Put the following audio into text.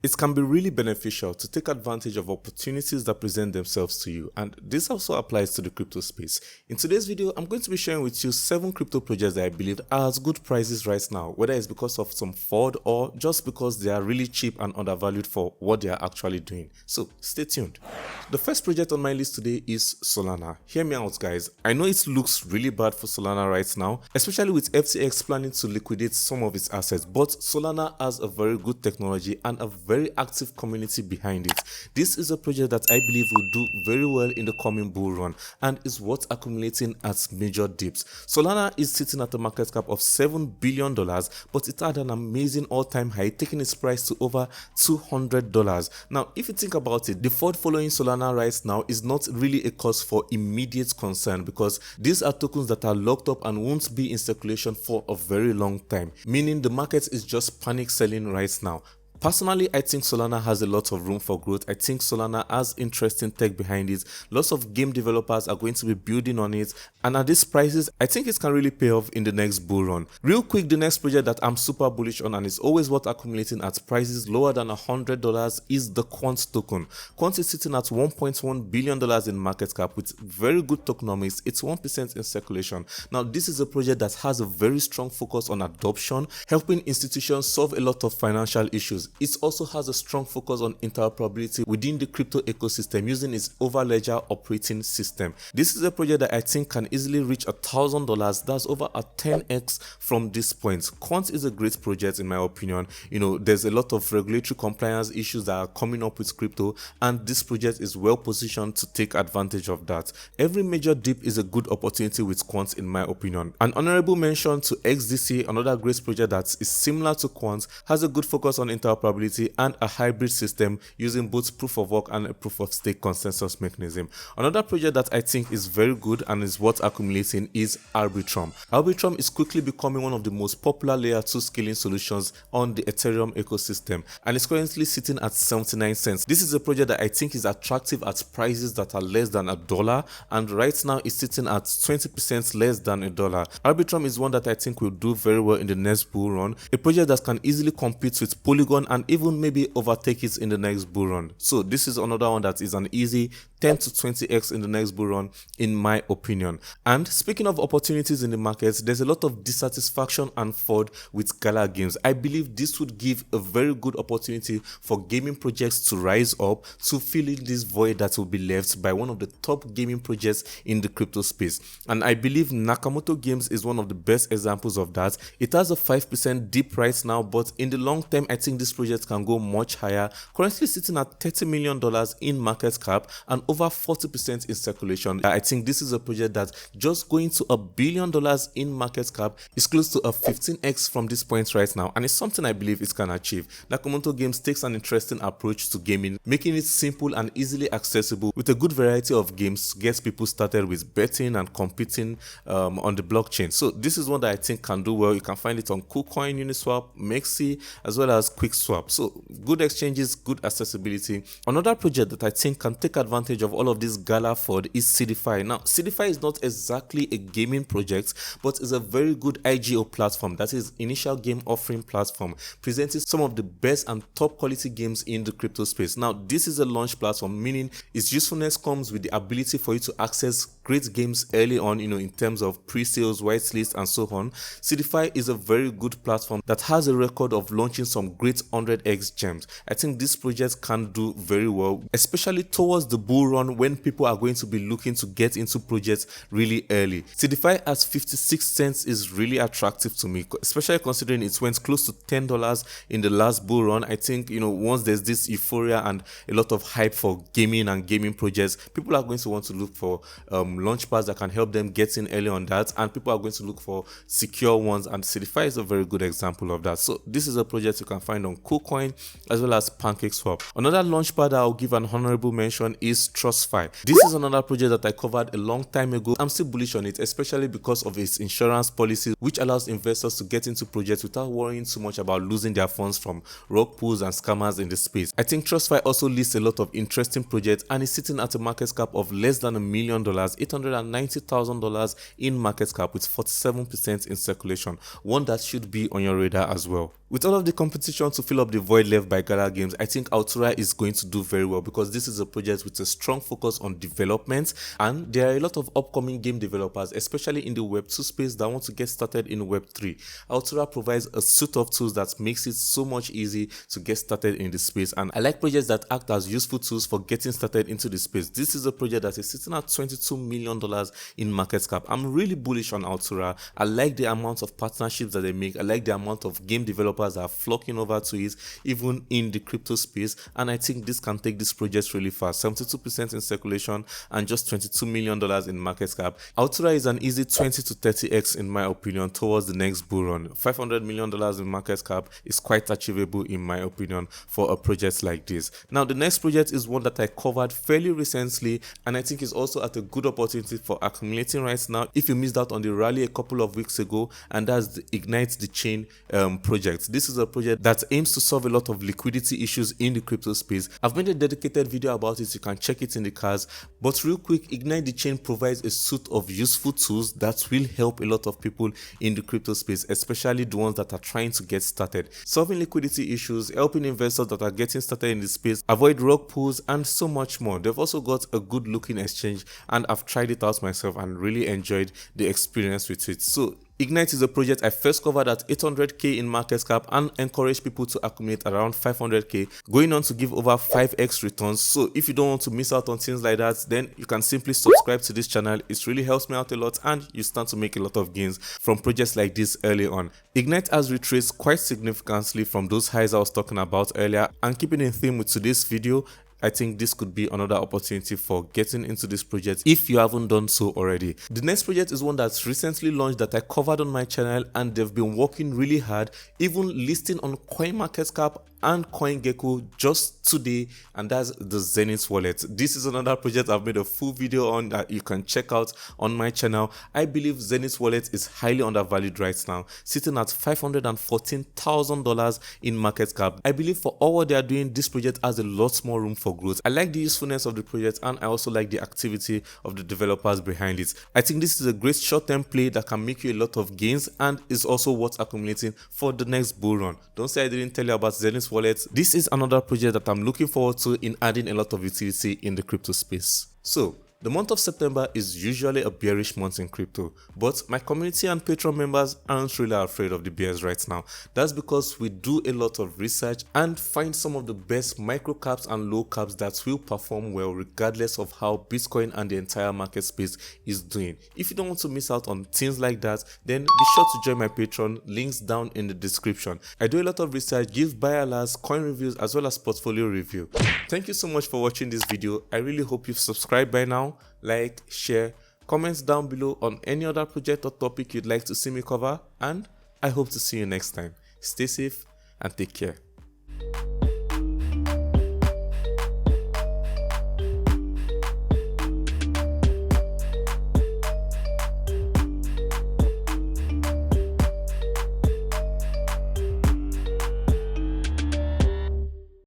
It can be really beneficial to take advantage of opportunities that present themselves to you, and this also applies to the crypto space. In today's video, I'm going to be sharing with you 7 crypto projects that I believe are at good prices right now, whether it's because of some fraud or just because they are really cheap and undervalued for what they are actually doing. So stay tuned. The first project on my list today is Solana. Hear me out, guys. I know it looks really bad for Solana right now, especially with FTX planning to liquidate some of its assets, but Solana has a very good technology and a very active community behind it. This is a project that I believe will do very well in the coming bull run and is worth accumulating at major dips. Solana is sitting at a market cap of $7 billion, but it had an amazing all-time high, taking its price to over $200. Now, if you think about it, the fraud following Solana right now is not really a cause for immediate concern because these are tokens that are locked up and won't be in circulation for a very long time, meaning the market is just panic selling right now. Personally, I think Solana has a lot of room for growth. I think Solana has interesting tech behind it. Lots of game developers are going to be building on it. And at these prices, I think it can really pay off in the next bull run. Real quick, the next project that I'm super bullish on and is always worth accumulating at prices lower than $100 is the Quant token. Quant is sitting at $1.1 billion in market cap with very good tokenomics. It's 1% in circulation. Now, this is a project that has a very strong focus on adoption, helping institutions solve a lot of financial issues. It also has a strong focus on interoperability within the crypto ecosystem using its Overledger operating system. This is a project that I think can easily reach $1,000. That's over a 10x from this point. Quant is a great project in my opinion. There's a lot of regulatory compliance issues that are coming up with crypto, and this project is well positioned to take advantage of that. Every major dip is a good opportunity with Quant in my opinion. An honorable mention to XDC, another great project that is similar to Quant, has a good focus on interoperability and a hybrid system using both proof of work and a proof of stake consensus mechanism. Another project that I think is very good and is worth accumulating is Arbitrum. Arbitrum is quickly becoming one of the most popular layer 2 scaling solutions on the Ethereum ecosystem and is currently sitting at 79 cents. This is a project that I think is attractive at prices that are less than $1, and right now it's sitting at 20% less than $1. Arbitrum is one that I think will do very well in the next bull run, a project that can easily compete with Polygon and even maybe overtake it in the next bull run. So this is another one that is an easy 10 to 20x in the next bull run in my opinion. And speaking of opportunities in the markets, there's a lot of dissatisfaction and fraud with Gala Games. I believe this would give a very good opportunity for gaming projects to rise up to fill in this void that will be left by one of the top gaming projects in the crypto space. And I believe Nakamoto Games is one of the best examples of that. It has a 5% dip right now, but in the long term I think this project can go much higher, currently sitting at $30 million in market cap and over 40% in circulation. I think this is a project that just going to $1 billion in market cap is close to a 15x from this point right now, and it's something I believe it can achieve. Nakamoto Games takes an interesting approach to gaming, making it simple and easily accessible with a good variety of games to get people started with betting and competing on the blockchain. So this is one that I think can do well. You can find it on KuCoin, Uniswap, Mexi, as well as QuickSwap. So good exchanges, good accessibility. Another project that I think can take advantage of all of this gala fraud is CDFI. Now, CDFI is not exactly a gaming project, but is a very good IGO platform, that is initial game offering platform, presenting some of the best and top quality games in the crypto space. Now, this is a launch platform, meaning its usefulness comes with the ability for you to access great games early on, in terms of pre-sales, whitelist, and so on. CDFI is a very good platform that has a record of launching some great 100x gems. I think this project can do very well, especially towards the bull run when people are going to be looking to get into projects really early. CDFI at 56 cents is really attractive to me, especially considering it went close to $10 in the last bull run. I think, once there's this euphoria and a lot of hype for gaming and gaming projects, people are going to want to look for launch pads that can help them get in early on that, and people are going to look for secure ones, and CDFI is a very good example of that. So this is a project you can find on KuCoin as well as PancakeSwap. Another launchpad I'll give an honorable mention is TrustFi. This is another project that I covered a long time ago. I'm still bullish on it, especially because of its insurance policy, which allows investors to get into projects without worrying too much about losing their funds from rug pulls and scammers in the space. I think TrustFi also lists a lot of interesting projects and is sitting at a market cap of less than $1 million, $890,000 in market cap with 47% in circulation, one that should be on your radar as well. With all of the competition to fill up the void left by Gala Games, I think Altura is going to do very well because this is a project with a strong focus on development, and there are a lot of upcoming game developers, especially in the Web 2 space, that want to get started in Web 3. Altura provides a suite of tools that makes it so much easy to get started in the space, and I like projects that act as useful tools for getting started into the space. This is a project that is sitting at $22 million in market cap. I'm really bullish on Altura. I like the amount of partnerships that they make. I like the amount of game developers that are flocking over to it, even in the crypto space, and I think this can take this project really far. 72% in circulation and just $22 million in market cap. Altura is an easy 20 to 30x in my opinion towards the next bull run. $500 million in market cap is quite achievable in my opinion for a project like this. Now the next project is one that I covered fairly recently, and I think is also at a good opportunity for accumulating right now if you missed out on the rally a couple of weeks ago, and that's the Ignite the Chain project. This is a project that aims to solve a lot of liquidity issues in the crypto space. I've made a dedicated video about it, you can check it in the cards, but real quick, Ignite the Chain provides a suite of useful tools that will help a lot of people in the crypto space, especially the ones that are trying to get started, solving liquidity issues, helping investors that are getting started in the space, avoid rug pulls, and so much more. They've also got a good looking exchange, and I've tried it out myself and really enjoyed the experience with it. So Ignite is a project I first covered at 800k in market cap and encourage people to accumulate around 500k, going on to give over 5x returns. So if you don't want to miss out on things like that, then you can simply subscribe to this channel. It really helps me out a lot, and you stand to make a lot of gains from projects like this early on. Ignite has retraced quite significantly from those highs I was talking about earlier, and keeping in theme with today's video, I think this could be another opportunity for getting into this project if you haven't done so already. The next project is one that's recently launched that I covered on my channel, and they've been working really hard, even listing on CoinMarketCap and CoinGecko just today, and that's the Zenith wallet. This is another project I've made a full video on that you can check out on my channel. I believe Zenith wallet is highly undervalued right now, sitting at $514,000 in market cap. I believe for all what they are doing, this project has a lot more room for growth. I like the usefulness of the project, and I also like the activity of the developers behind it. I think this is a great short-term play that can make you a lot of gains, and is also worth accumulating for the next bull run. Don't say I didn't tell you about Zenith wallet. This is another project that I'm looking forward to in adding a lot of utility in the crypto space. So the month of September is usually a bearish month in crypto, but my community and Patreon members aren't really afraid of the bears right now. That's because we do a lot of research and find some of the best micro caps and low caps that will perform well regardless of how Bitcoin and the entire market space is doing. If you don't want to miss out on things like that, then be sure to join my Patreon, links down in the description. I do a lot of research, give buy alerts, coin reviews, as well as portfolio review. Thank you so much for watching this video. I really hope you've subscribed by now. Like, share, comments down below on any other project or topic you'd like to see me cover, and I hope to see you next time. Stay safe and take care.